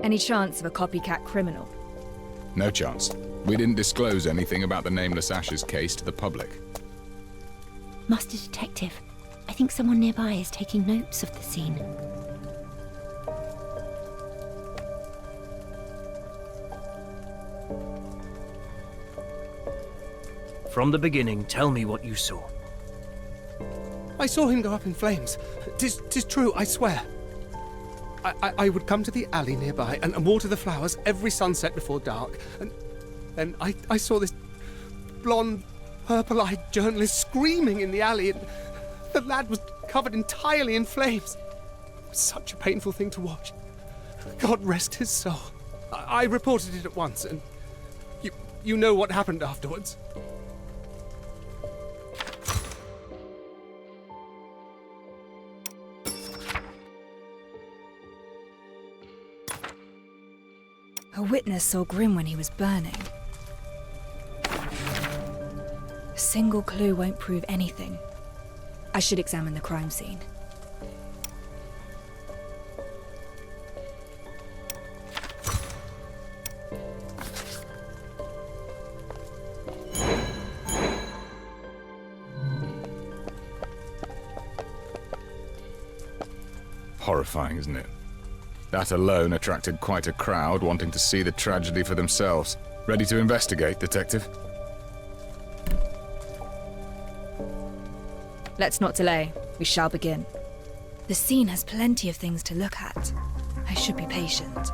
Any chance of a copycat criminal? No chance. We didn't disclose anything about the Nameless Ashes case to the public. Master Detective, I think someone nearby is taking notes of the scene. From the beginning, tell me what you saw. I saw him go up in flames. Tis true, I swear. I would come to the alley nearby and water the flowers every sunset before dark, and then I saw this blonde, purple-eyed journalist screaming in the alley, and the lad was covered entirely in flames. It was such a painful thing to watch. God rest his soul. I reported it at once, and you know what happened afterwards. A witness saw Grimm when he was burning. A single clue won't prove anything. I should examine the crime scene. Horrifying, isn't it? That alone attracted quite a crowd wanting to see the tragedy for themselves. Ready to investigate, Detective? Let's not delay. We shall begin. The scene has plenty of things to look at. I should be patient.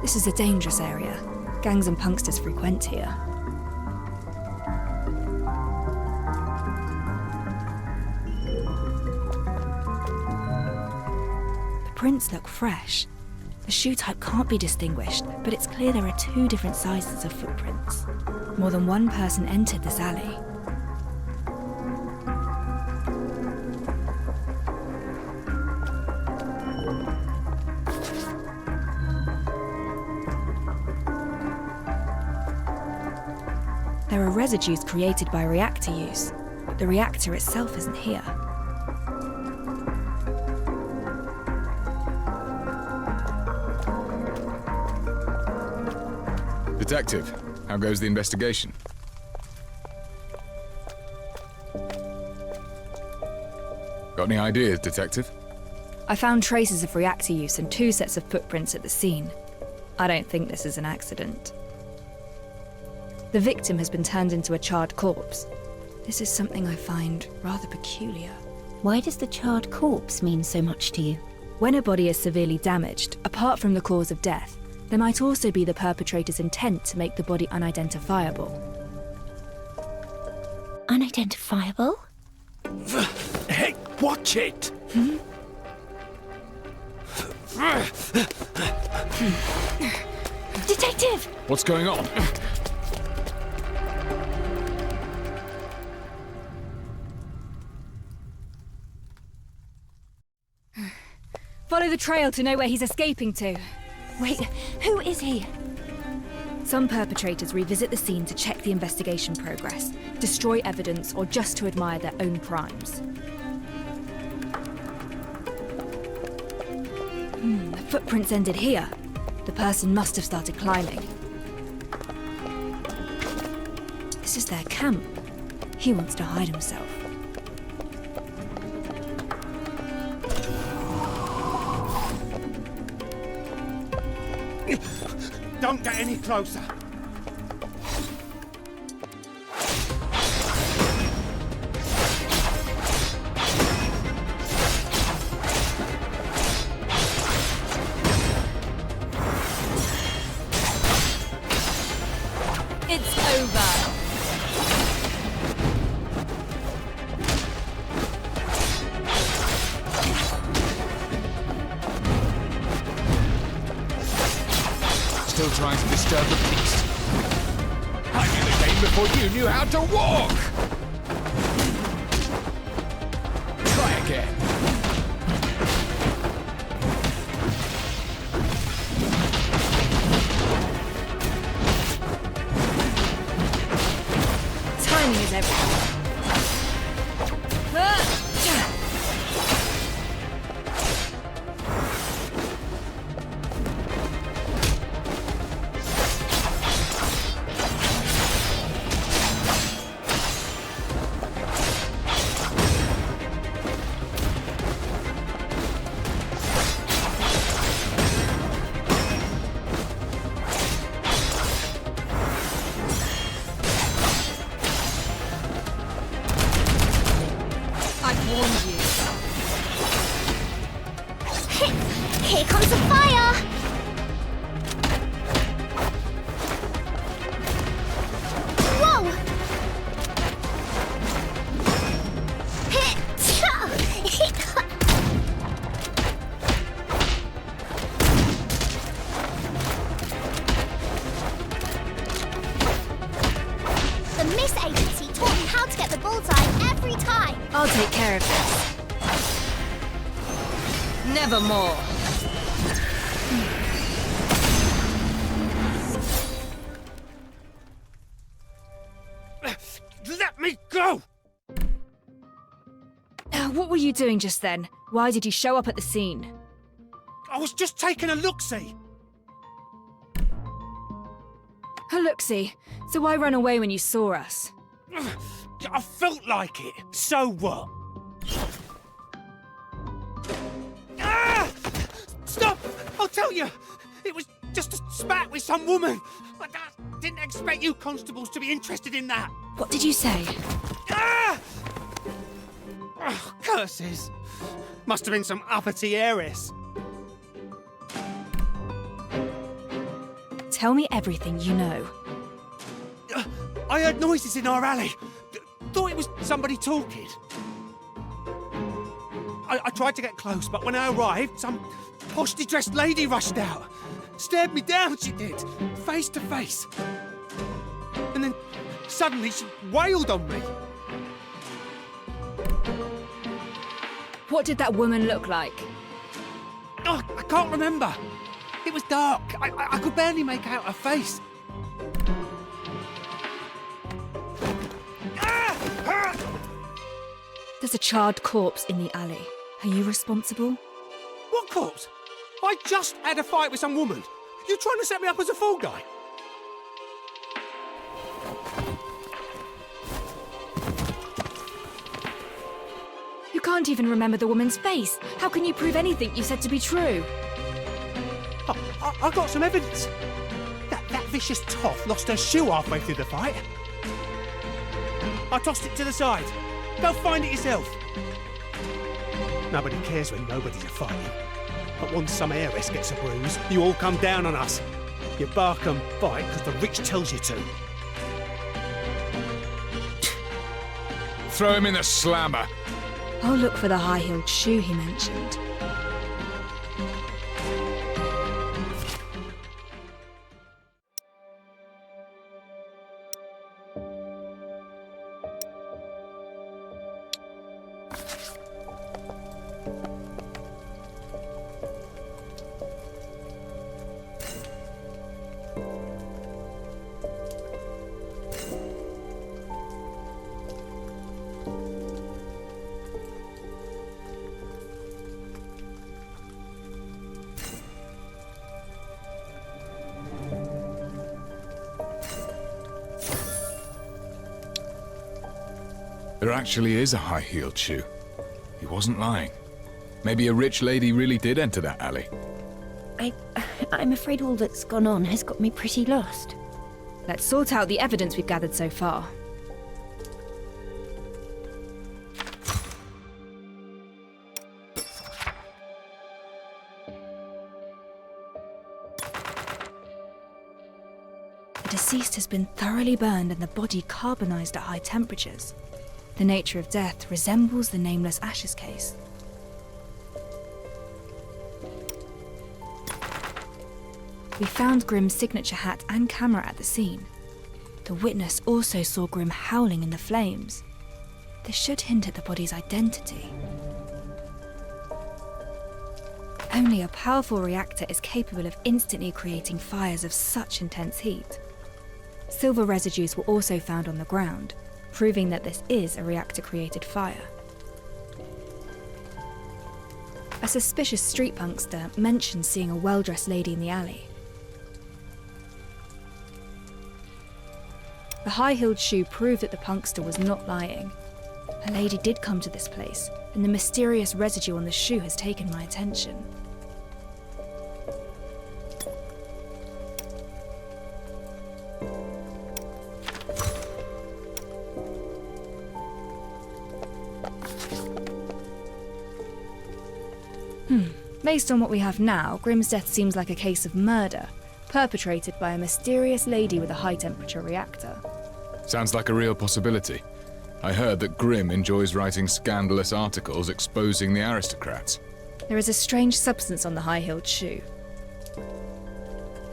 This is a dangerous area. Gangs and punksters frequent here. The prints look fresh. The shoe type can't be distinguished, but it's clear there are two different sizes of footprints. More than one person entered this alley. There are residues created by reactor use, but the reactor itself isn't here. Detective, how goes the investigation? Got any ideas, Detective? I found traces of reactor use and 2 sets of footprints at the scene. I don't think this is an accident. The victim has been turned into a charred corpse. This is something I find rather peculiar. Why does the charred corpse mean so much to you? When a body is severely damaged, apart from the cause of death, there might also be the perpetrator's intent to make the body unidentifiable. Unidentifiable? Hey, watch it! Detective! What's going on? Follow the trail to know where he's escaping to. Wait, who is he? Some perpetrators revisit the scene to check the investigation progress, destroy evidence, or just to admire their own crimes. The footprints ended here. The person must have started climbing. This is their camp. He wants to hide himself. Don't get any closer. It's over. Still trying to disturb the peace. I knew the game before you knew how to walk! Try again. Timing is everything. Here comes the fire! Whoa! The Miss Agency taught me how to get the bullseye every time. I'll take care of this. Nevermore. Let me go! What were you doing just then? Why did you show up at the scene? I was just taking a look-see. A look-see. So why run away when you saw us? I felt like it. So what? Ah! Stop! I'll tell you. It was just a spat with some woman. I didn't expect you constables to be interested in that. What did you say? Ah! Oh, curses. Must have been some uppity heiress. Tell me everything you know. I heard noises in our alley. Thought it was somebody talking. I tried to get close, but when I arrived, some poshly dressed lady rushed out. Stared me down, she did, face to face. And then suddenly she wailed on me. What did that woman look like? Oh, I can't remember. It was dark. I could barely make out her face. There's a charred corpse in the alley. Are you responsible? What corpse? I just had a fight with some woman. You trying to set me up as a fall guy? You can't even remember the woman's face. How can you prove anything you said to be true? I got some evidence. That vicious toff lost her shoe halfway through the fight. I tossed it to the side. Go find it yourself. Nobody cares when nobody's fighting. But once some heiress gets a bruise, you all come down on us. You bark and bite because the rich tells you to. Throw him in the slammer. I'll look for the high-heeled shoe he mentioned. There actually is a high-heeled shoe. He wasn't lying. Maybe a rich lady really did enter that alley. I'm afraid all that's gone on has got me pretty lost. Let's sort out the evidence we've gathered so far. The deceased has been thoroughly burned and the body carbonized at high temperatures. The nature of death resembles the nameless ashes case. We found Grimm's signature hat and camera at the scene. The witness also saw Grimm howling in the flames. This should hint at the body's identity. Only a powerful reactor is capable of instantly creating fires of such intense heat. Silver residues were also found on the ground, proving that this is a reactor-created fire. A suspicious street punkster mentioned seeing a well-dressed lady in the alley. The high-heeled shoe proved that the punkster was not lying. A lady did come to this place, and the mysterious residue on the shoe has taken my attention. Based on what we have now, Grimm's death seems like a case of murder, perpetrated by a mysterious lady with a high-temperature reactor. Sounds like a real possibility. I heard that Grimm enjoys writing scandalous articles exposing the aristocrats. There is a strange substance on the high-heeled shoe.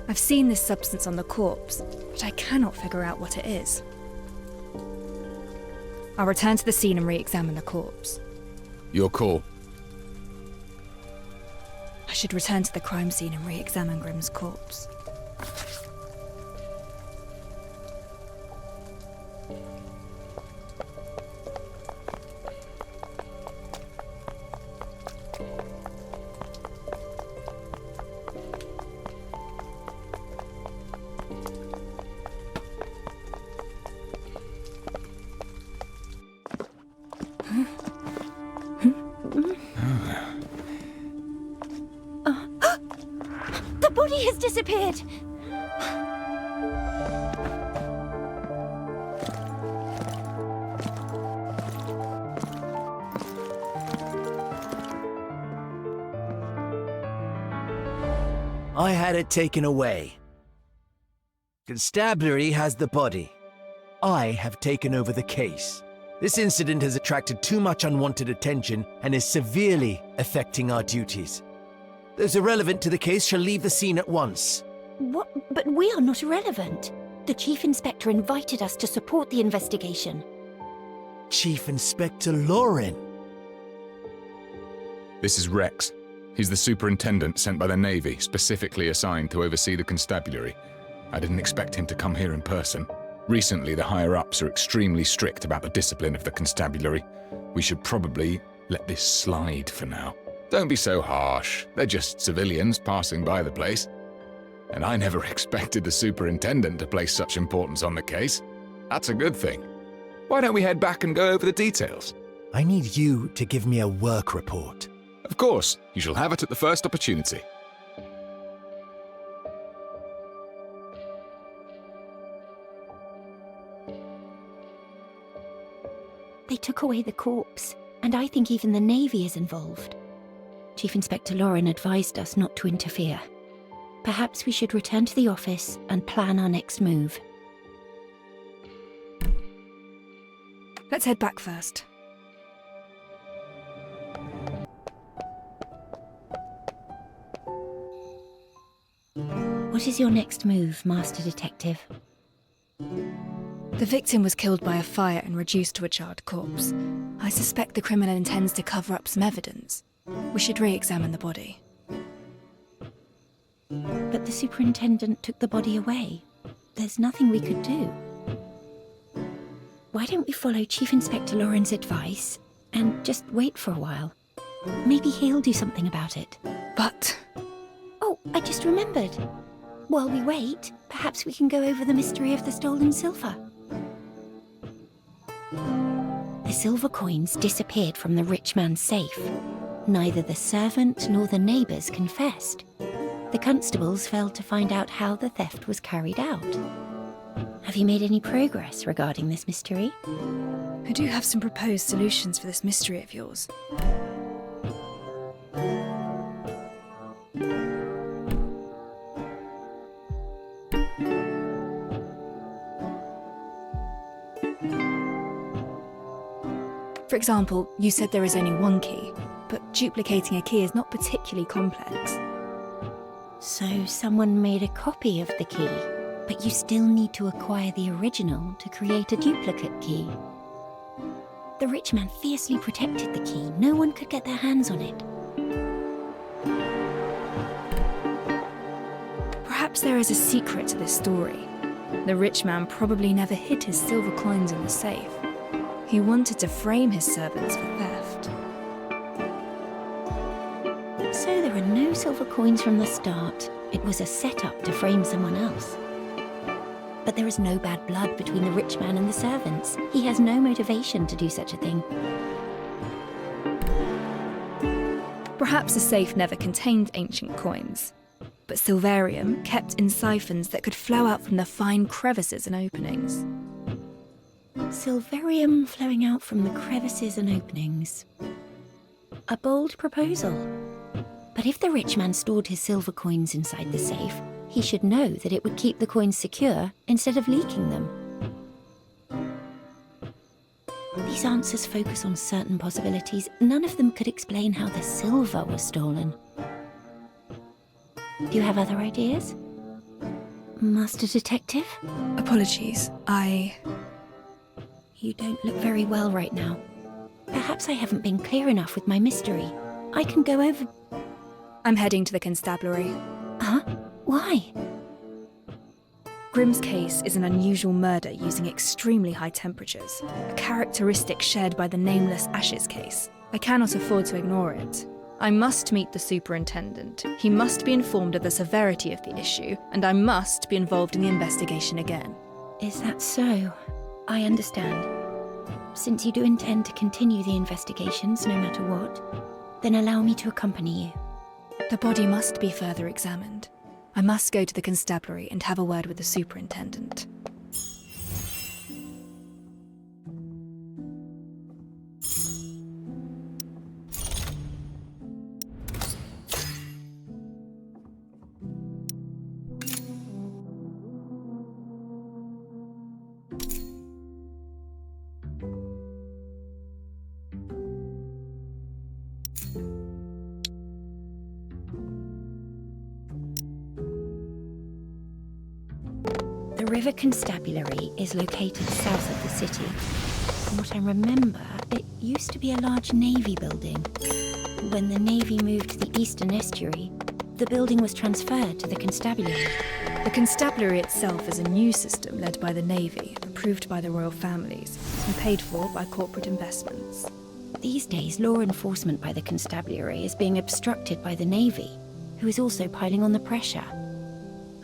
I've seen this substance on the corpse, but I cannot figure out what it is. I'll return to the scene and re-examine the corpse. Your call. I should return to the crime scene and re-examine Grimm's corpse. The body has disappeared! I had it taken away. Constabulary has the body. I have taken over the case. This incident has attracted too much unwanted attention and is severely affecting our duties. Those irrelevant to the case shall leave the scene at once. What? But we are not irrelevant. The Chief Inspector invited us to support the investigation. Chief Inspector Lauren. This is Rex. He's the superintendent sent by the Navy, specifically assigned to oversee the constabulary. I didn't expect him to come here in person. Recently, the higher-ups are extremely strict about the discipline of the constabulary. We should probably let this slide for now. Don't be so harsh. They're just civilians passing by the place. And I never expected the superintendent to place such importance on the case. That's a good thing. Why don't we head back and go over the details? I need you to give me a work report. Of course, you shall have it at the first opportunity. They took away the corpse, and I think even the Navy is involved. Chief Inspector Lauren advised us not to interfere. Perhaps we should return to the office and plan our next move. Let's head back first. What is your next move, Master Detective? The victim was killed by a fire and reduced to a charred corpse. I suspect the criminal intends to cover up some evidence. We should re-examine the body. But the superintendent took the body away. There's nothing we could do. Why don't we follow Chief Inspector Lauren's advice and just wait for a while? Maybe he'll do something about it. But Oh, I just remembered. While we wait, perhaps we can go over the mystery of the stolen silver. This silver coins disappeared from the rich man's safe. Neither the servant nor the neighbours confessed. The constables failed to find out how the theft was carried out. Have you made any progress regarding this mystery? I do have some proposed solutions for this mystery of yours. For example, you said there is only one key, but duplicating a key is not particularly complex. So someone made a copy of the key, but you still need to acquire the original to create a duplicate key. The rich man fiercely protected the key. No one could get their hands on it. Perhaps there is a secret to this story. The rich man probably never hid his silver coins in the safe. He wanted to frame his servants for theft. So there are no silver coins from the start. It was a setup to frame someone else. But there is no bad blood between the rich man and the servants. He has no motivation to do such a thing. Perhaps the safe never contained ancient coins, but silverium kept in siphons that could flow out from the fine crevices and openings. Silverium flowing out from the crevices and openings. A bold proposal. But if the rich man stored his silver coins inside the safe, he should know that it would keep the coins secure instead of leaking them. These answers focus on certain possibilities. None of them could explain how the silver was stolen. Do you have other ideas? Master Detective? Apologies, You don't look very well right now. Perhaps I haven't been clear enough with my mystery. I can go over... I'm heading to the constabulary. Huh? Why? Grimm's case is an unusual murder using extremely high temperatures, a characteristic shared by the nameless Ashes case. I cannot afford to ignore it. I must meet the superintendent. He must be informed of the severity of the issue, and I must be involved in the investigation again. Is that so? I understand. Since you do intend to continue the investigations no matter what, then allow me to accompany you. The body must be further examined. I must go to the constabulary and have a word with the superintendent. The River Constabulary is located south of the city. From what I remember, it used to be a large navy building. When the navy moved to the eastern estuary, the building was transferred to the constabulary. The constabulary itself is a new system led by the Navy, approved by the royal families, and paid for by corporate investments. These days, law enforcement by the constabulary is being obstructed by the Navy, who is also piling on the pressure.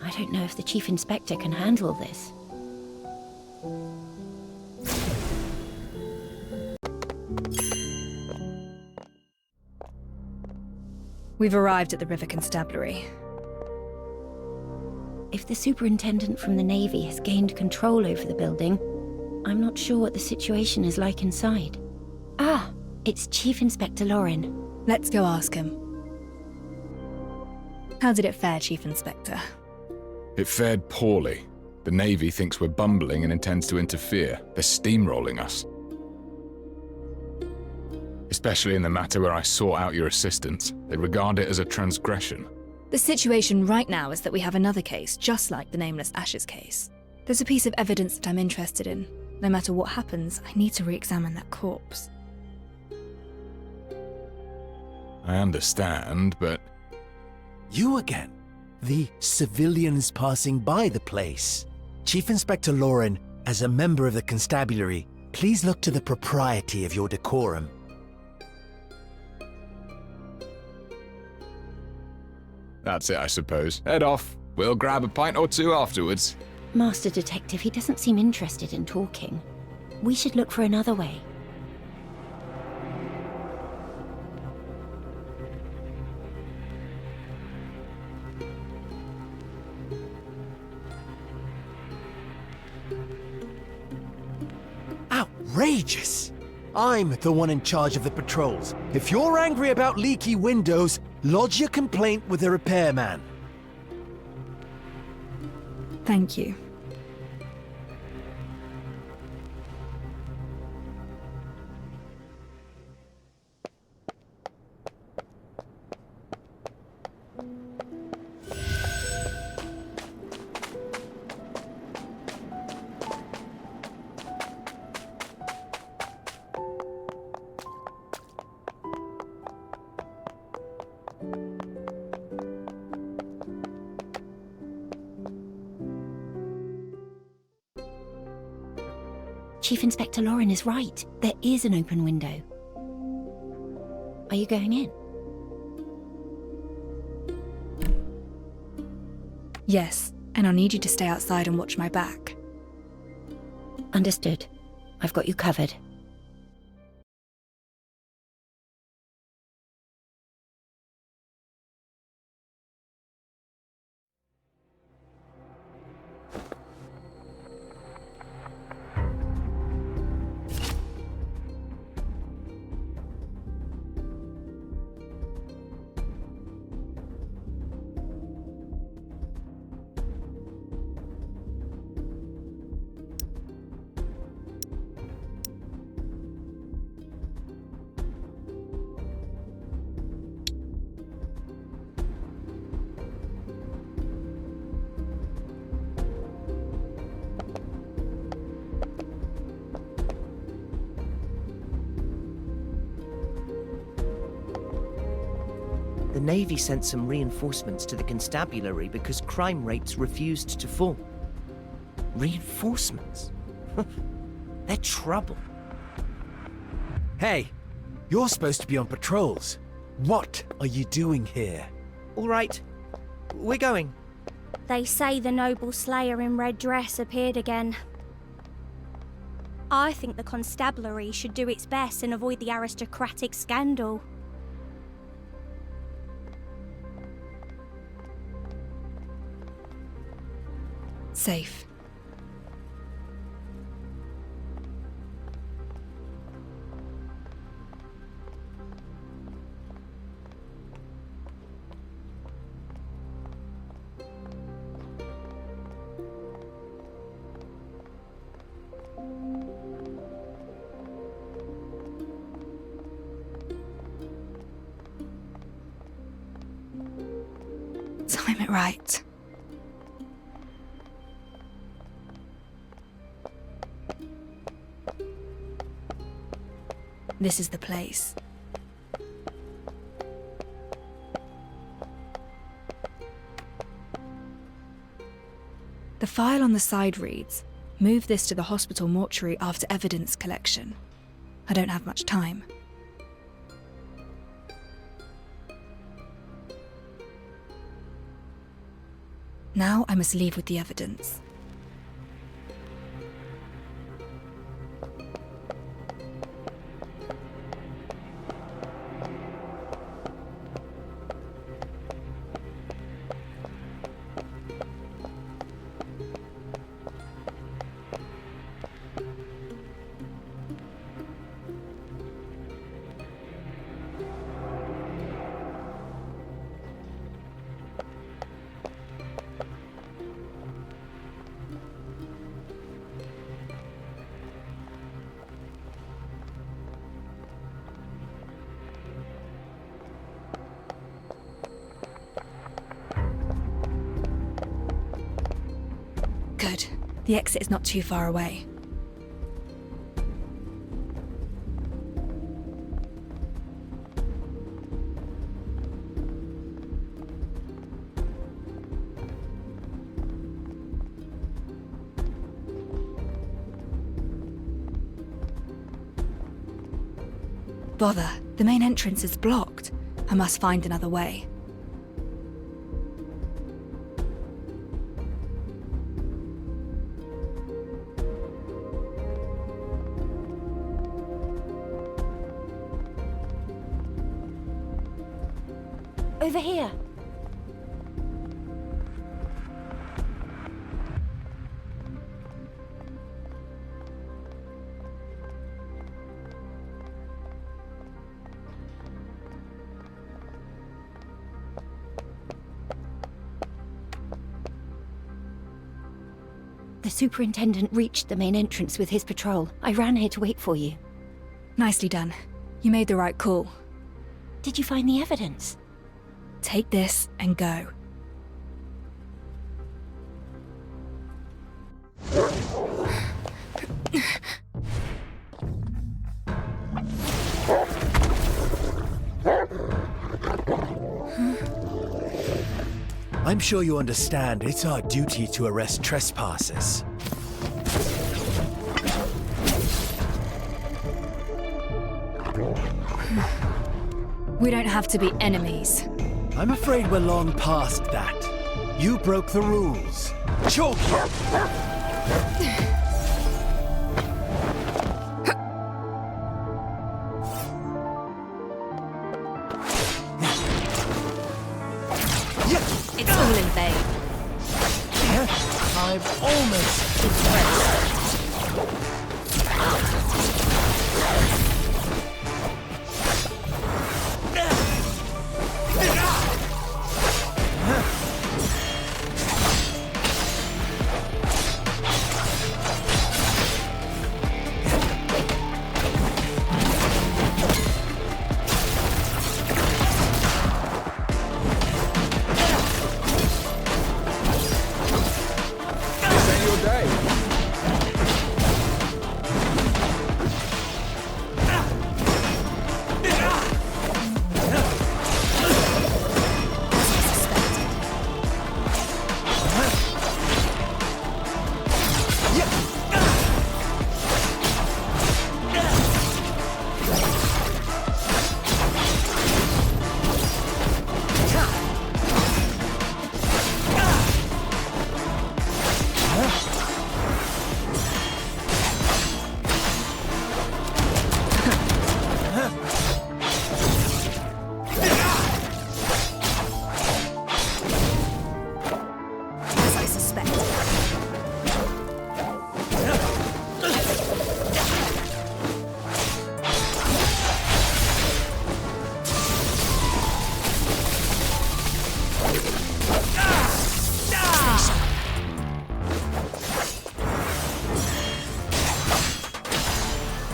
I don't know if the Chief Inspector can handle this. We've arrived at the River Constabulary. If the superintendent from the Navy has gained control over the building, I'm not sure what the situation is like inside. Ah, it's Chief Inspector Lauren. Let's go ask him. How did it fare, Chief Inspector? It fared poorly. The Navy thinks we're bumbling and intends to interfere. They're steamrolling us. Especially in the matter where I sought out your assistance. They regard it as a transgression. The situation right now is that we have another case, just like the nameless Ashes case. There's a piece of evidence that I'm interested in. No matter what happens, I need to re-examine that corpse. I understand, but... You again? The civilians passing by the place. Chief Inspector Lauren, as a member of the constabulary, please look to the propriety of your decorum. That's it, I suppose. Head off. We'll grab a pint or two afterwards. Master Detective, he doesn't seem interested in talking. We should look for another way. outrageous! I'm the one in charge of the patrols. If you're angry about leaky windows, lodge your complaint with the repairman. Thank you. Chief Inspector Lauren is right. There is an open window. Are you going in? Yes, and I'll need you to stay outside and watch my back. Understood. I've got you covered. The Navy sent some reinforcements to the constabulary because crime rates refused to fall. Reinforcements? They're trouble. Hey, you're supposed to be on patrols. What are you doing here? All right, we're going. They say the noble slayer in red dress appeared again. I think the constabulary should do its best and avoid the aristocratic scandal. Safe. Time it right. This is the place. The file on the side reads, "Move this to the hospital mortuary after evidence collection." I don't have much time. Now I must leave with the evidence. Good. The exit is not too far away. Bother, the main entrance is blocked. I must find another way. Over here. The superintendent reached the main entrance with his patrol. I ran here to wait for you. Nicely done. You made the right call. Did you find the evidence? Take this and go. I'm sure you understand it's our duty to arrest trespassers. We don't have to be enemies. I'm afraid we're long past that. You broke the rules. Chalk you! It's all in vain. I'm almost impressed.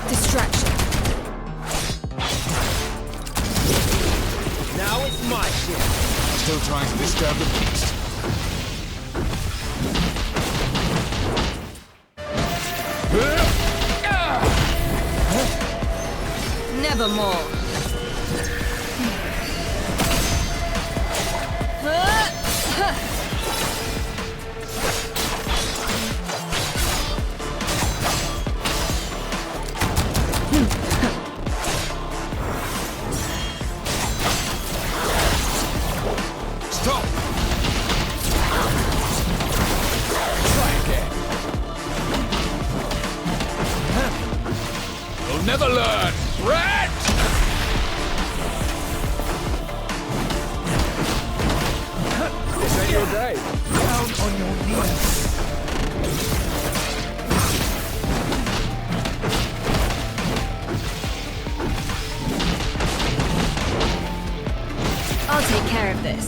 Distraction. Now it's my shit. Still trying to disturb the peace. Nevermore. Stop! Try again. You'll never learn! Rat! This ain't your day. Down on your knees. I'll take care of this.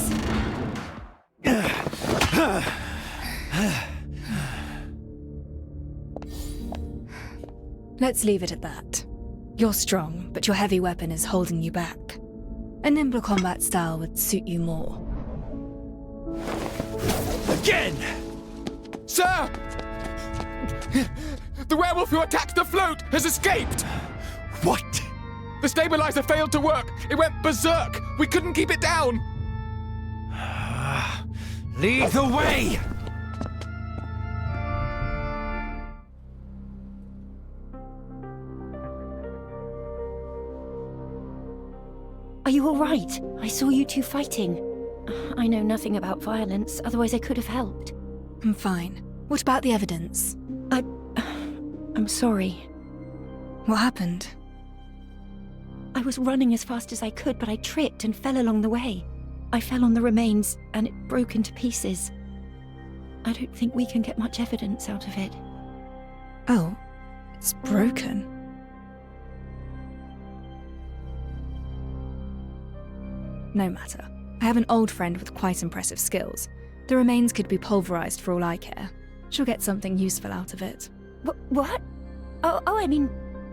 Let's leave it at that. You're strong, but your heavy weapon is holding you back. A nimble combat style would suit you more. Again! Sir! The werewolf who attacked the float has escaped! What? The stabilizer failed to work! It went berserk! We couldn't keep it down! Lead the way! Are you all right? I saw you two fighting. I know nothing about violence, otherwise I could have helped. I'm fine. What about the evidence? I'm sorry. What happened? I was running as fast as I could, but I tripped and fell along the way. I fell on the remains, and it broke into pieces. I don't think we can get much evidence out of it. Oh, it's broken. No matter. I have an old friend with quite impressive skills. The remains could be pulverized for all I care. She'll get something useful out of it. What? Oh, I mean,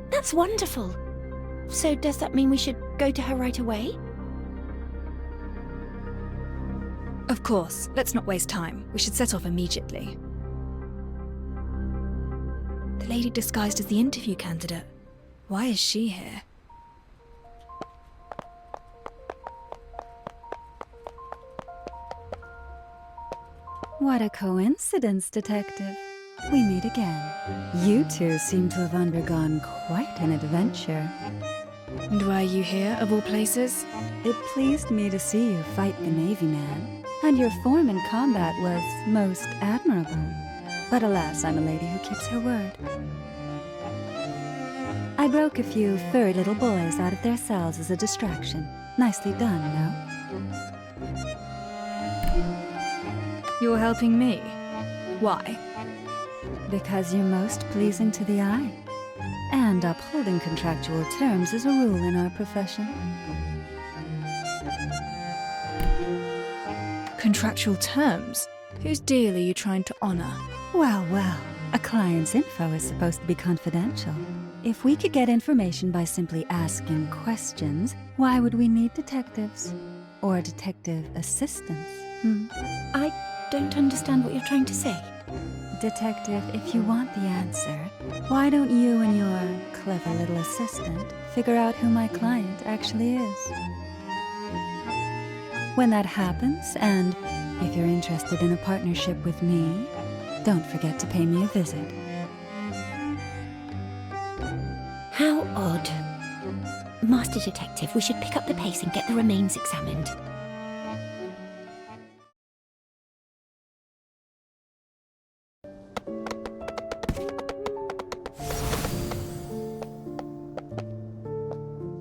that's wonderful. So does that mean we should go to her right away? Of course, let's not waste time. We should set off immediately. The lady disguised as the interview candidate. Why is she here? What a coincidence, Detective. We meet again. You two seem to have undergone quite an adventure. And why are you here, of all places? It pleased me to see you fight the Navy man, and your form in combat was most admirable. But alas, I'm a lady who keeps her word. I broke a few furry little boys out of their cells as a distraction. Nicely done, no? You're helping me? Why? Because you're most pleasing to the eye. And upholding contractual terms is a rule in our profession. Contractual terms? Whose deal are you trying to honor? Well, a client's info is supposed to be confidential. If we could get information by simply asking questions, why would we need detectives? Or detective assistants? I don't understand what you're trying to say. Detective, if you want the answer, why don't you and your clever little assistant figure out who my client actually is? When that happens, and if you're interested in a partnership with me, don't forget to pay me a visit. How odd. Master Detective, we should pick up the pace and get the remains examined.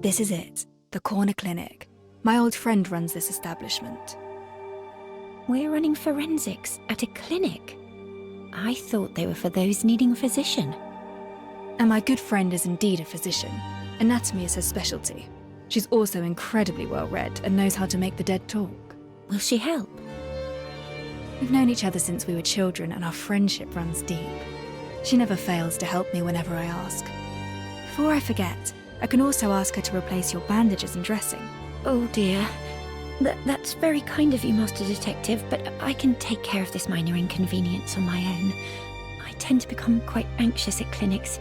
This is it, the corner clinic. My old friend runs this establishment. We're running forensics at a clinic. I thought they were for those needing a physician. And my good friend is indeed a physician. Anatomy is her specialty. She's also incredibly well read and knows how to make the dead talk. Will she help? We've known each other since we were children and our friendship runs deep. She never fails to help me whenever I ask. Before I forget, I can also ask her to replace your bandages and dressing. Oh dear. That's very kind of you, Master Detective, but I can take care of this minor inconvenience on my own. I tend to become quite anxious at clinics.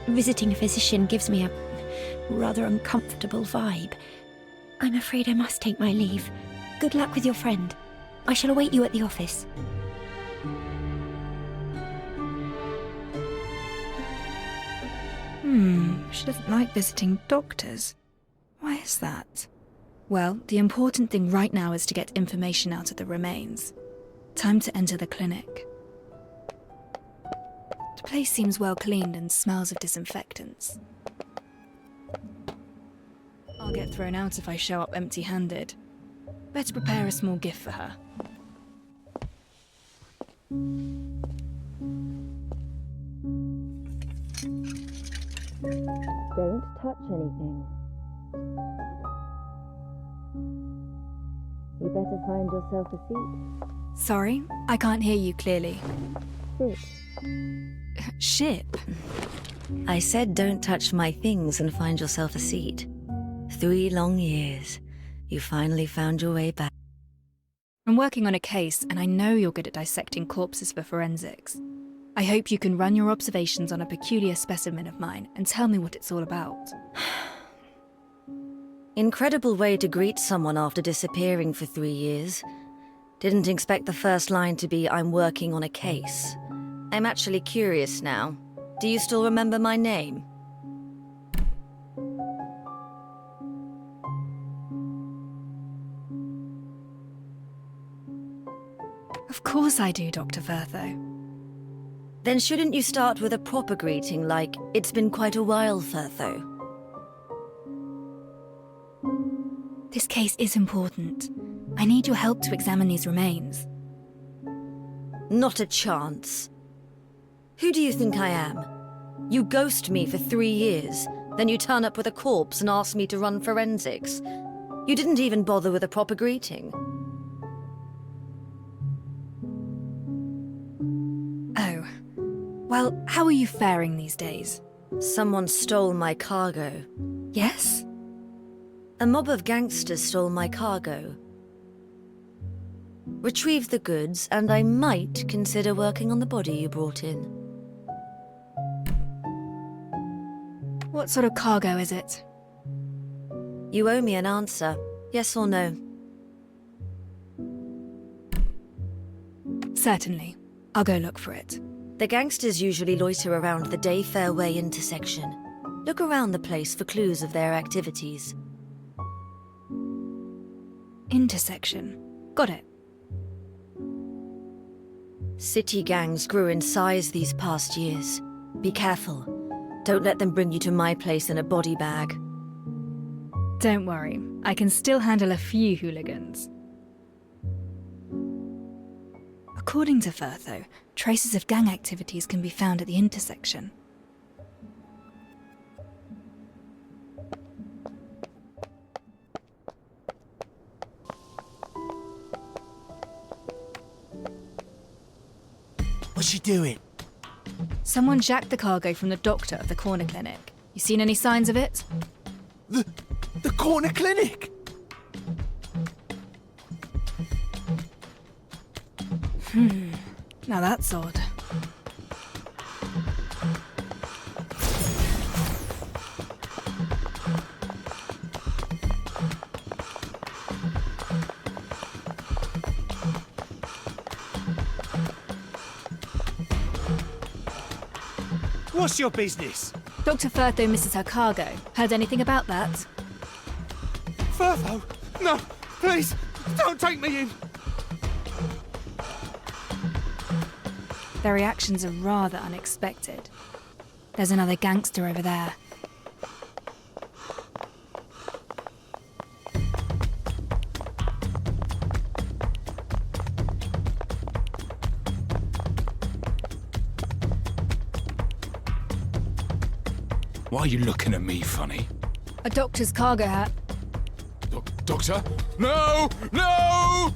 Visiting a physician gives me a rather uncomfortable vibe. I'm afraid I must take my leave. Good luck with your friend. I shall await you at the office. She doesn't like visiting doctors. Why is that? Well, the important thing right now is to get information out of the remains. Time to enter the clinic. The place seems well cleaned and smells of disinfectants. I'll get thrown out if I show up empty-handed. Better prepare a small gift for her. Don't touch anything. You better find yourself a seat. Sorry, I can't hear you clearly. Sit. Ship? I said don't touch my things and find yourself a seat. 3 long years. You finally found your way back. I'm working on a case, and I know you're good at dissecting corpses for forensics. I hope you can run your observations on a peculiar specimen of mine and tell me what it's all about. Incredible way to greet someone after disappearing for 3 years. Didn't expect the first line to be, I'm working on a case. I'm actually curious now. Do you still remember my name? Of course I do, Dr. Vertho. Then shouldn't you start with a proper greeting like, it's been quite a while, Vertho? This case is important. I need your help to examine these remains. Not a chance. Who do you think I am? You ghost me for 3 years, then you turn up with a corpse and ask me to run forensics. You didn't even bother with a proper greeting. Oh, Well, how are you faring these days? Someone stole my cargo. Yes? A mob of gangsters stole my cargo. Retrieved the goods, and I might consider working on the body you brought in. What sort of cargo is it? You owe me an answer, yes or no. Certainly. I'll go look for it. The gangsters usually loiter around the Day Fairway intersection. Look around the place for clues of their activities. Intersection. Got it. City gangs grew in size these past years. Be careful. Don't let them bring you to my place in a body bag. Don't worry. I can still handle a few hooligans. According to Firtho, traces of gang activities can be found at the intersection. What's she doing? Someone jacked the cargo from the doctor of the corner clinic. You seen any signs of it? The corner clinic? Now that's odd. What's your business? Dr. Firtho misses her cargo. Heard anything about that? Firtho! No! Please! Don't take me in! Their reactions are rather unexpected. There's another gangster over there. Why are you looking at me funny? A doctor's cargo hat. Doctor? No! No!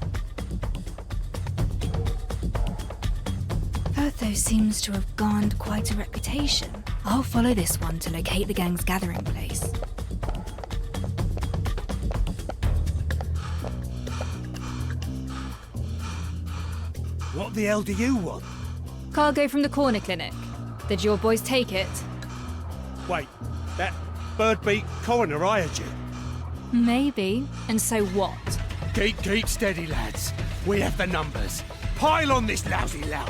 Firtho seems to have garnered quite a reputation. I'll follow this one to locate the gang's gathering place. What the hell do you want? Cargo from the corner clinic. Did your boys take it? Wait, that bird-beak coroner hired you? Maybe. And so what? Keep steady, lads. We have the numbers. Pile on this lousy lout.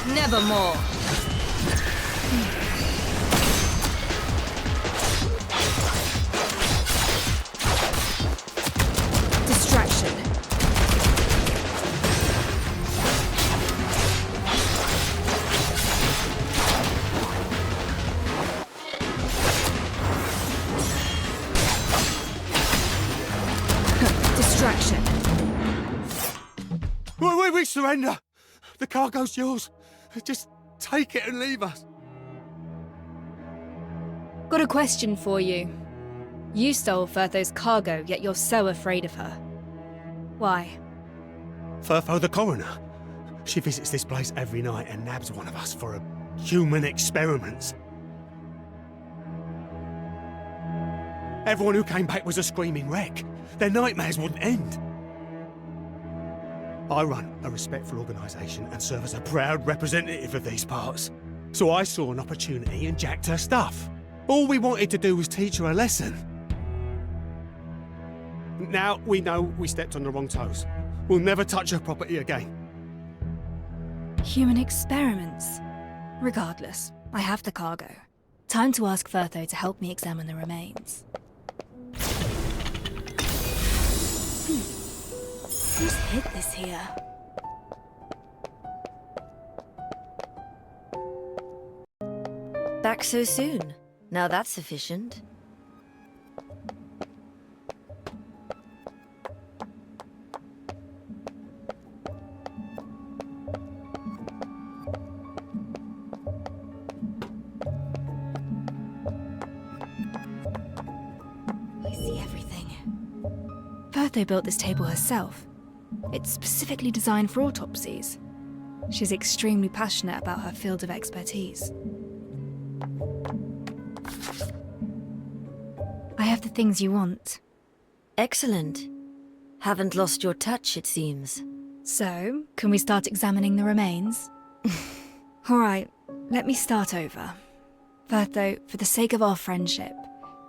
Nevermore. Distraction. Distraction. We surrender. The cargo's yours. Just take it and leave us. Got a question for you. You stole Firtho's cargo, yet you're so afraid of her. Why? Firtho the coroner. She visits this place every night and nabs one of us for a human experiment. Everyone who came back was a screaming wreck. Their nightmares wouldn't end. I run a respectful organisation and serve as a proud representative of these parts. So I saw an opportunity and jacked her stuff. All we wanted to do was teach her a lesson. Now we know we stepped on the wrong toes. We'll never touch her property again. Human experiments. Regardless, I have the cargo. Time to ask Firtho to help me examine the remains. Who's hid this here? Back so soon. Now that's efficient. Otto built this table herself. It's specifically designed for autopsies. She's extremely passionate about her field of expertise. I have the things you want. Excellent. Haven't lost your touch, it seems. So, can we start examining the remains? Alright, let me start over. First though, for the sake of our friendship,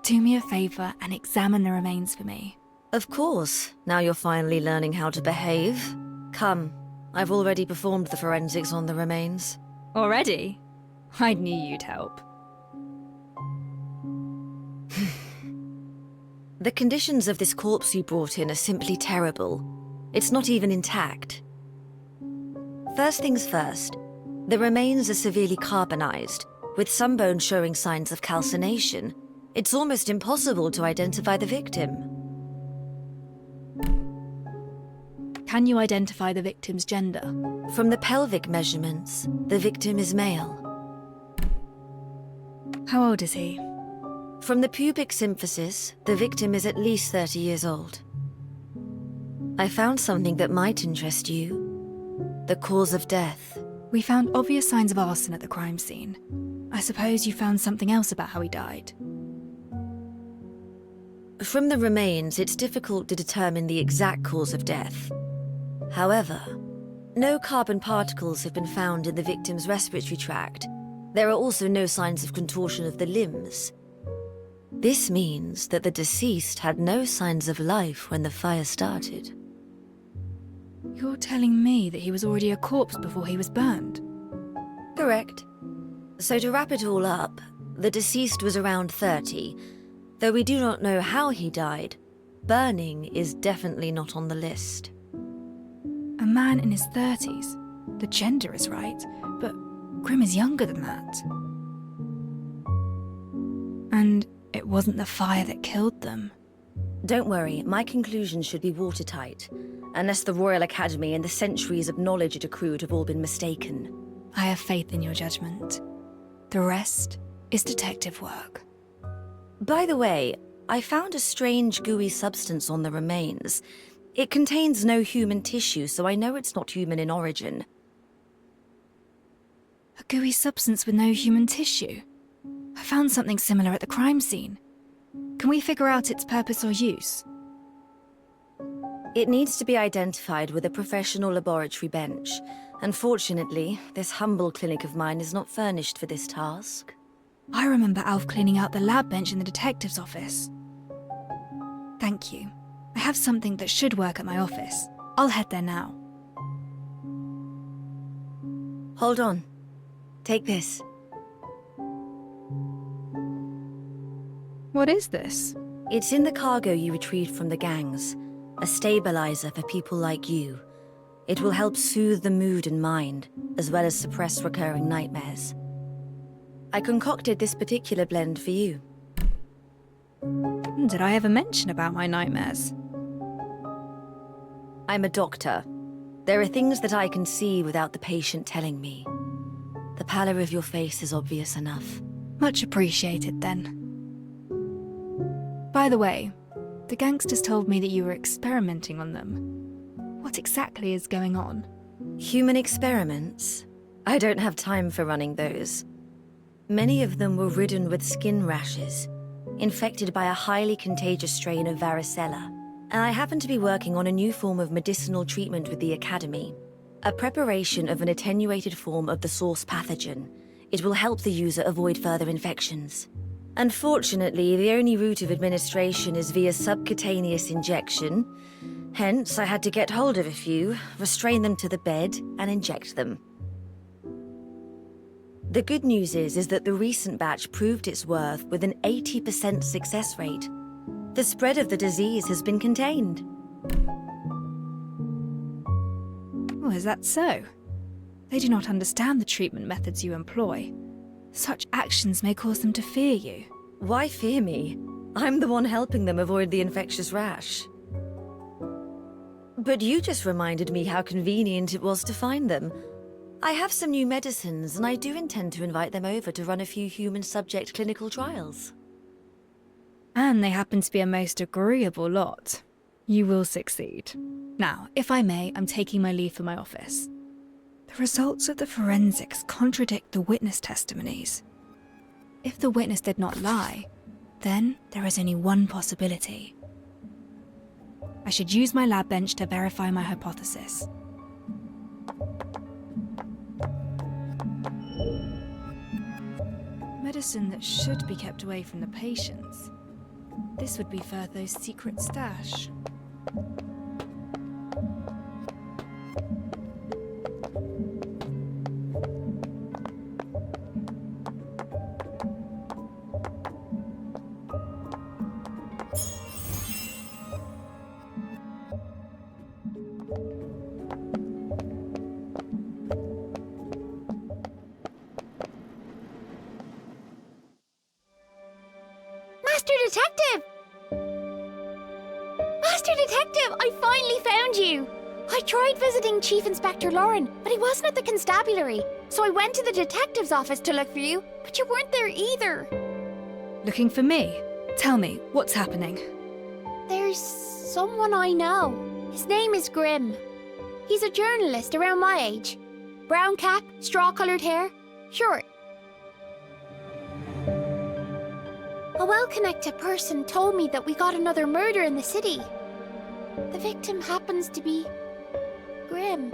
do me a favour and examine the remains for me. Of course, now you're finally learning how to behave. Come, I've already performed the forensics on the remains. Already? I knew you'd help. The conditions of this corpse you brought in are simply terrible. It's not even intact. First things first, the remains are severely carbonized, with some bones showing signs of calcination. It's almost impossible to identify the victim. Can you identify the victim's gender? From the pelvic measurements, the victim is male. How old is he? From the pubic symphysis, the victim is at least 30 years old. I found something that might interest you. The cause of death. We found obvious signs of arson at the crime scene. I suppose you found something else about how he died. From the remains, it's difficult to determine the exact cause of death. However, no carbon particles have been found in the victim's respiratory tract. There are also no signs of contortion of the limbs. This means that the deceased had no signs of life when the fire started. You're telling me that he was already a corpse before he was burned? Correct. So to wrap it all up, the deceased was around 30. Though we do not know how he died, burning is definitely not on the list. A man in his 30s? The gender is right, but Grim is younger than that. And it wasn't the fire that killed them. Don't worry, my conclusions should be watertight, unless the Royal Academy and the centuries of knowledge it accrued have all been mistaken. I have faith in your judgment. The rest is detective work. By the way, I found a strange gooey substance on the remains. It contains no human tissue, so I know it's not human in origin. A gooey substance with no human tissue? I found something similar at the crime scene. Can we figure out its purpose or use? It needs to be identified with a professional laboratory bench. Unfortunately, this humble clinic of mine is not furnished for this task. I remember Alf cleaning out the lab bench in the detective's office. Thank you. I have something that should work at my office. I'll head there now. Hold on. Take this. What is this? It's in the cargo you retrieved from the gangs. A stabilizer for people like you. It will help soothe the mood and mind, as well as suppress recurring nightmares. I concocted this particular blend for you. Did I ever mention about my nightmares? I'm a doctor. There are things that I can see without the patient telling me. The pallor of your face is obvious enough. Much appreciated, then. By the way, the gangsters told me that you were experimenting on them. What exactly is going on? Human experiments? I don't have time for running those. Many of them were ridden with skin rashes, infected by a highly contagious strain of varicella. And I happen to be working on a new form of medicinal treatment with the Academy. A preparation of an attenuated form of the source pathogen. It will help the user avoid further infections. Unfortunately, the only route of administration is via subcutaneous injection. Hence, I had to get hold of a few, restrain them to the bed, and inject them. The good news is that the recent batch proved its worth with an 80% success rate. The spread of the disease has been contained. Oh, is that so? They do not understand the treatment methods you employ. Such actions may cause them to fear you. Why fear me? I'm the one helping them avoid the infectious rash. But you just reminded me how convenient it was to find them. I have some new medicines, and I do intend to invite them over to run a few human subject clinical trials. And they happen to be a most agreeable lot. You will succeed. Now, if I may, I'm taking my leave for my office. The results of the forensics contradict the witness testimonies. If the witness did not lie, then there is only one possibility. I should use my lab bench to verify my hypothesis. Medicine that should be kept away from the patients. This would be Firtho's secret stash. Master Detective! Master Detective, I finally found you! I tried visiting Chief Inspector Lauren, but he wasn't at the constabulary. So I went to the detective's office to look for you, but you weren't there either. Looking for me? Tell me, what's happening? There's someone I know. His name is Grimm. He's a journalist around my age. Brown cap, straw-coloured hair, short. A well-connected person told me that we got another murder in the city. The victim happens to be Grimm.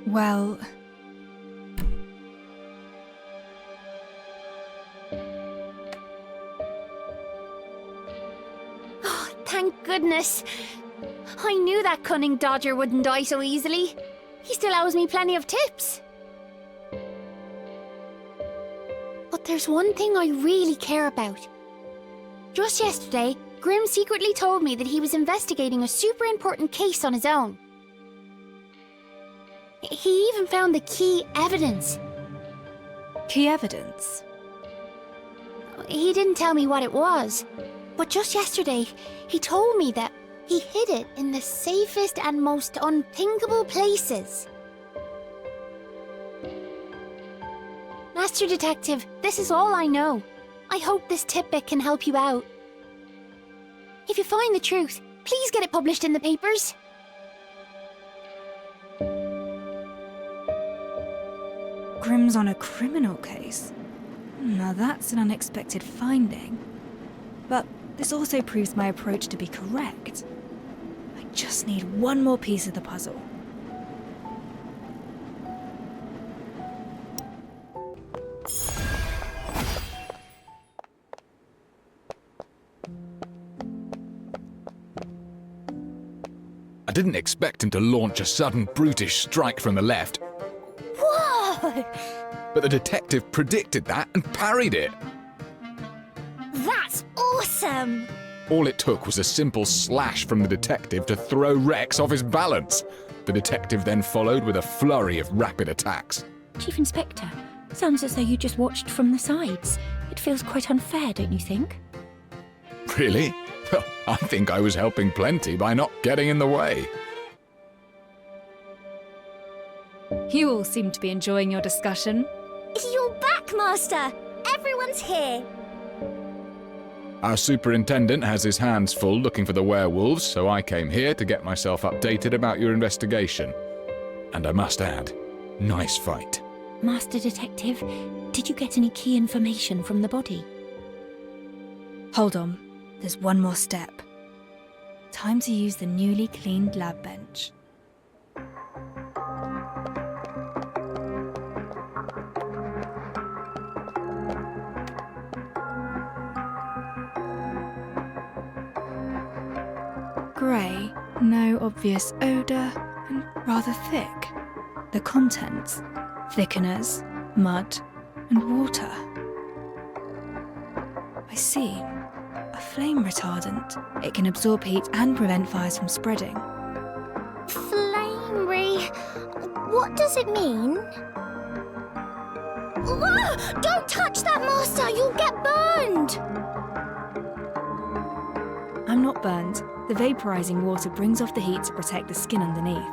Well... Oh, thank goodness. I knew that cunning dodger wouldn't die so easily. He still owes me plenty of tips. But there's one thing I really care about. Just yesterday, Grimm secretly told me that he was investigating a super important case on his own. He even found the key evidence. Key evidence? He didn't tell me what it was, but just yesterday, he told me that he hid it in the safest and most unthinkable places. Master Detective, this is all I know. I hope this tidbit can help you out. If you find the truth, please get it published in the papers. Grimm's on a criminal case. Now that's an unexpected finding. But this also proves my approach to be correct. I just need one more piece of the puzzle. I didn't expect him to launch a sudden brutish strike from the left, Whoa! but the detective predicted that and parried it. That's awesome! All it took was a simple slash from the detective to throw Rex off his balance. The detective then followed with a flurry of rapid attacks. Chief Inspector, sounds as though you just watched from the sides. It feels quite unfair, don't you think? Really? Well, I think I was helping plenty by not getting in the way. You all seem to be enjoying your discussion. You're back, Master! Everyone's here! Our superintendent has his hands full looking for the werewolves, so I came here to get myself updated about your investigation. And I must add, nice fight. Master Detective, did you get any key information from the body? Hold on, there's one more step. Time to use the newly cleaned lab bench. Grey, no obvious odour, and rather thick. The contents: thickeners, mud, and water. I see. A flame retardant. It can absorb heat and prevent fires from spreading. Flamery. What does it mean? Whoa! Don't touch that, Master! You'll get burned! I'm not burned. The vaporizing water brings off the heat to protect the skin underneath.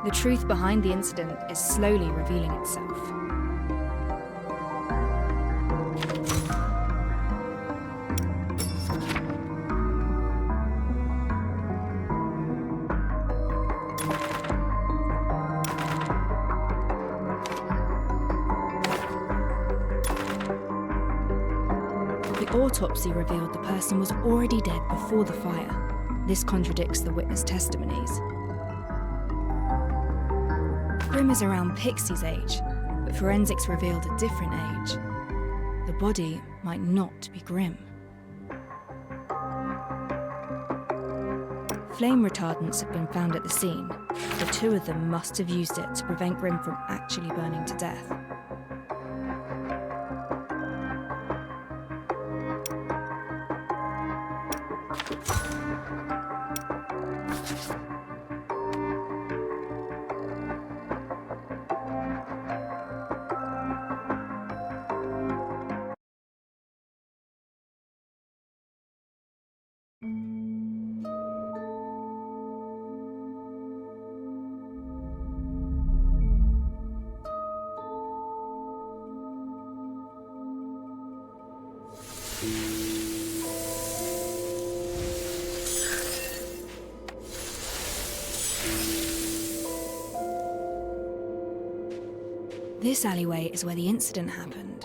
The truth behind the incident is slowly revealing itself. The autopsy revealed the person was already dead before the fire. This contradicts the witness testimonies. Grim is around Pixie's age, but forensics revealed a different age. The body might not be Grim. Flame retardants have been found at the scene. The two of them must have used it to prevent Grim from actually burning to death. This alleyway is where the incident happened.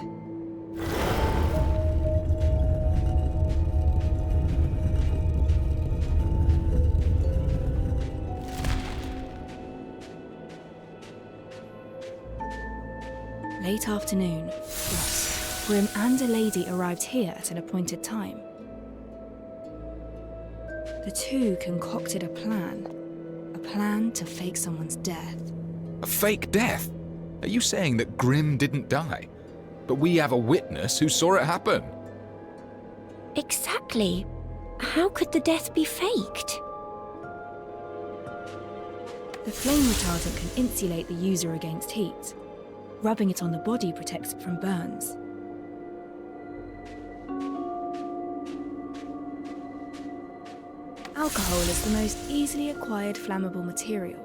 Late afternoon, Ross, Grim and a lady arrived here at an appointed time. The two concocted a plan to fake someone's death. A fake death? Are you saying that Grim didn't die? But we have a witness who saw it happen. Exactly. How could the death be faked? The flame retardant can insulate the user against heat. Rubbing it on the body protects it from burns. Alcohol is the most easily acquired flammable material.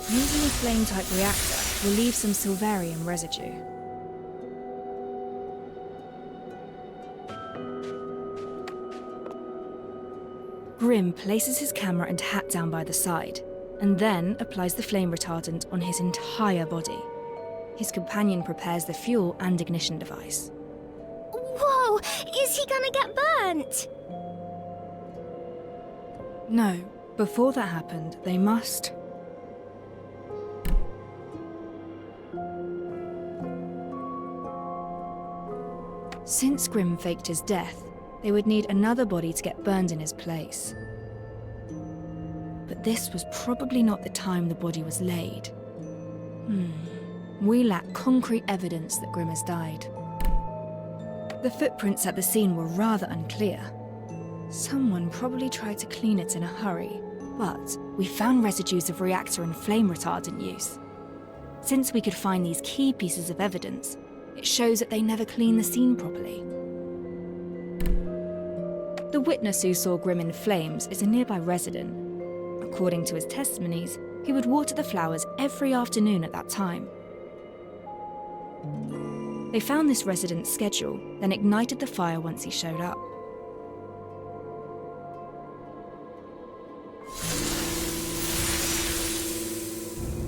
Using a flame-type reactor will leave some silverium residue. Grim places his camera and hat down by the side, and then applies the flame retardant on his entire body. His companion prepares the fuel and ignition device. Whoa! Is he gonna get burnt? No, before that happened, they must... Since Grim faked his death, they would need another body to get burned in his place. But this was probably not the time the body was laid. We lack concrete evidence that Grim has died. The footprints at the scene were rather unclear. Someone probably tried to clean it in a hurry, but we found residues of reactor and flame retardant use. Since we could find these key pieces of evidence, it shows that they never cleaned the scene properly. The witness who saw Grim in flames is a nearby resident. According to his testimonies, he would water the flowers every afternoon at that time. They found this resident's schedule, then ignited the fire once he showed up.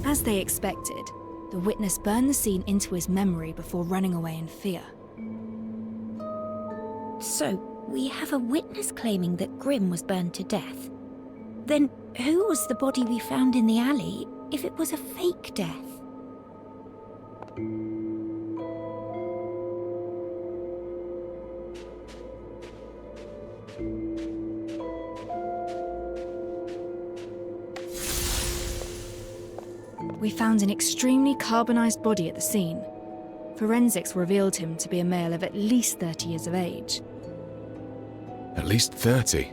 As they expected, the witness burned the scene into his memory before running away in fear. So, we have a witness claiming that Grim was burned to death. Then who was the body we found in the alley if it was a fake death? We found an extremely carbonized body at the scene. Forensics revealed him to be a male of at least 30 years of age. At least 30.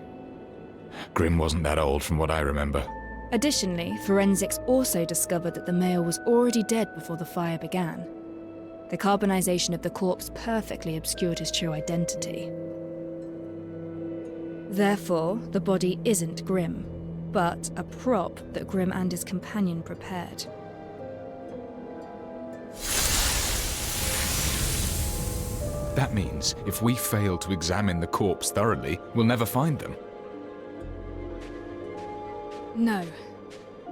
Grim wasn't that old from what I remember. Additionally, forensics also discovered that the male was already dead before the fire began. The carbonization of the corpse perfectly obscured his true identity. Therefore, the body isn't Grimm, but a prop that Grimm and his companion prepared. That means if we fail to examine the corpse thoroughly, we'll never find them. No.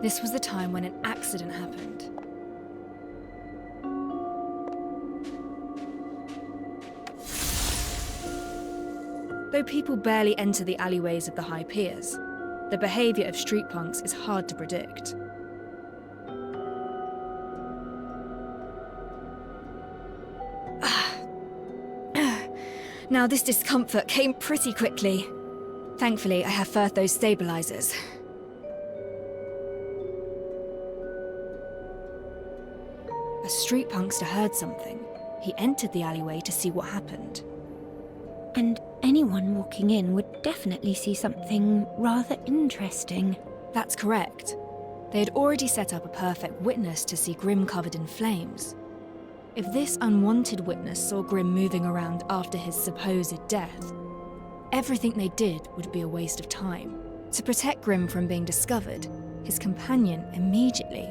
This was the time when an accident happened. Though people barely enter the alleyways of the high piers, the behaviour of street punks is hard to predict. Now this discomfort came pretty quickly. Thankfully, I have Firtho's stabilizers. A street punkster heard something. He entered the alleyway to see what happened. And anyone walking in would definitely see something rather interesting. That's correct. They had already set up a perfect witness to see Grimm covered in flames. If this unwanted witness saw Grimm moving around after his supposed death, everything they did would be a waste of time. To protect Grimm from being discovered, his companion immediately...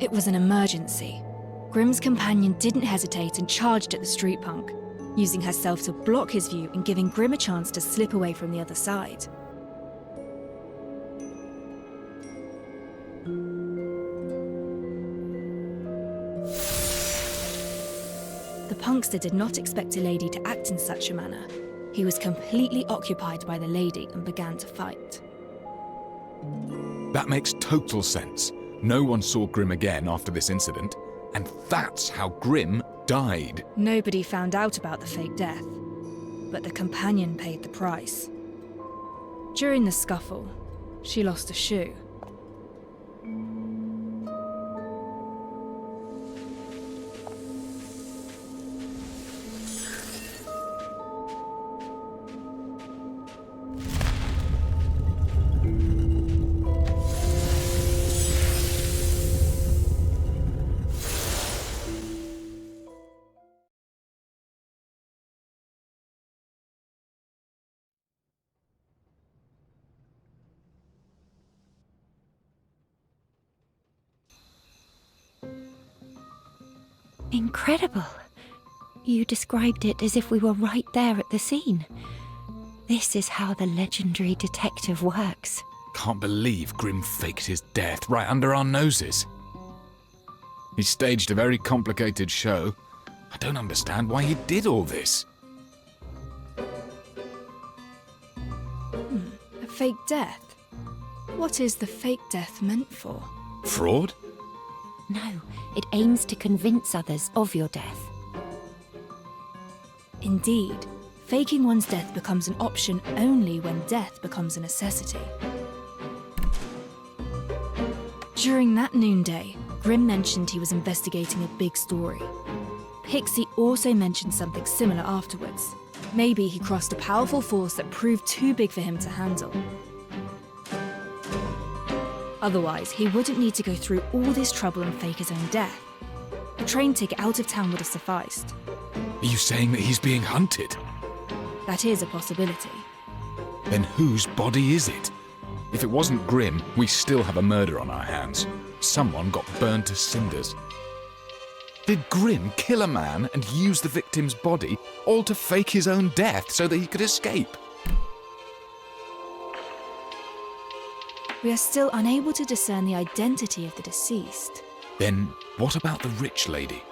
It was an emergency. Grimm's companion didn't hesitate and charged at the street punk, using herself to block his view and giving Grimm a chance to slip away from the other side. The punkster did not expect a lady to act in such a manner. He was completely occupied by the lady and began to fight. That makes total sense. No one saw Grimm again after this incident, and that's how Grimm died. Nobody found out about the fake death, but the companion paid the price. During the scuffle, she lost a shoe. Incredible. You described it as if we were right there at the scene. This is how the legendary detective works. Can't believe Grimm faked his death right under our noses. He staged a very complicated show. I don't understand why he did all this. A fake death? What is the fake death meant for? Fraud? No, it aims to convince others of your death. Indeed, faking one's death becomes an option only when death becomes a necessity. During that noonday, Grimm mentioned he was investigating a big story. Pixie also mentioned something similar afterwards. Maybe he crossed a powerful force that proved too big for him to handle. Otherwise, he wouldn't need to go through all this trouble and fake his own death. A train ticket out of town would have sufficed. Are you saying that he's being hunted? That is a possibility. Then whose body is it? If it wasn't Grimm, we still have a murder on our hands. Someone got burned to cinders. Did Grimm kill a man and use the victim's body, all to fake his own death so that he could escape? We are still unable to discern the identity of the deceased. Then what about the rich lady?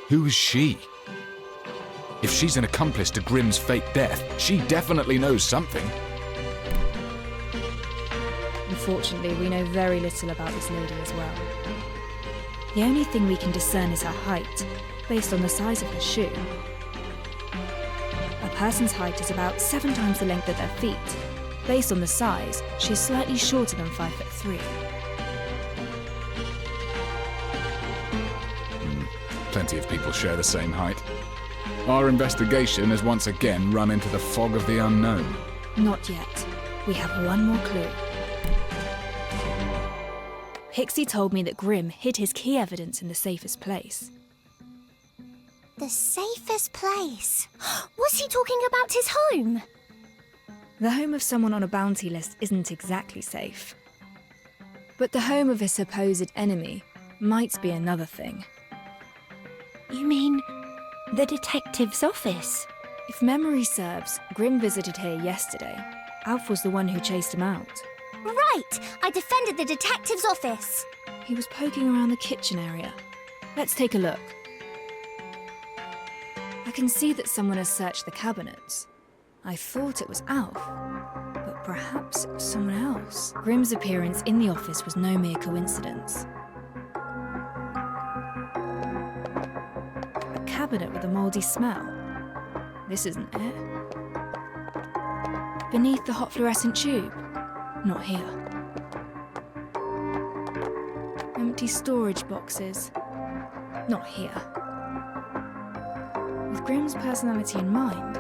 Who is she? If she's an accomplice to Grimm's fake death, she definitely knows something. Unfortunately, we know very little about this lady as well. The only thing we can discern is her height, based on the size of her shoe. A person's height is about 7 times the length of their feet. Based on the size, she is slightly shorter than 5'3". Plenty of people share the same height. Our investigation has once again run into the fog of the unknown. Not yet. We have one more clue. Pixie told me that Grimm hid his key evidence in the safest place. The safest place? Was he talking about his home? The home of someone on a bounty list isn't exactly safe. But the home of a supposed enemy might be another thing. You mean the detective's office? If memory serves, Grimm visited here yesterday. Alf was the one who chased him out. Right! I defended the detective's office. He was poking around the kitchen area. Let's take a look. I can see that someone has searched the cabinets. I thought it was Alf, but perhaps it was someone else. Grimm's appearance in the office was no mere coincidence. A cabinet with a mouldy smell. This isn't it. Beneath the hot fluorescent tube. Not here. Empty storage boxes. Not here. With Grimm's personality in mind,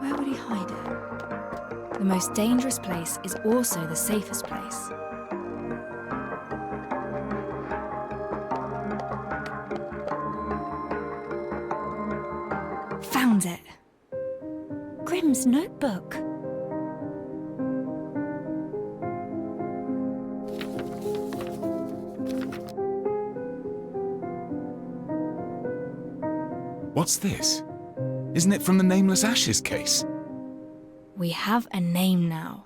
where would he hide it? The most dangerous place is also the safest place. Found it! Grimm's notebook. What's this? Isn't it from the Nameless Ashes case? We have a name now.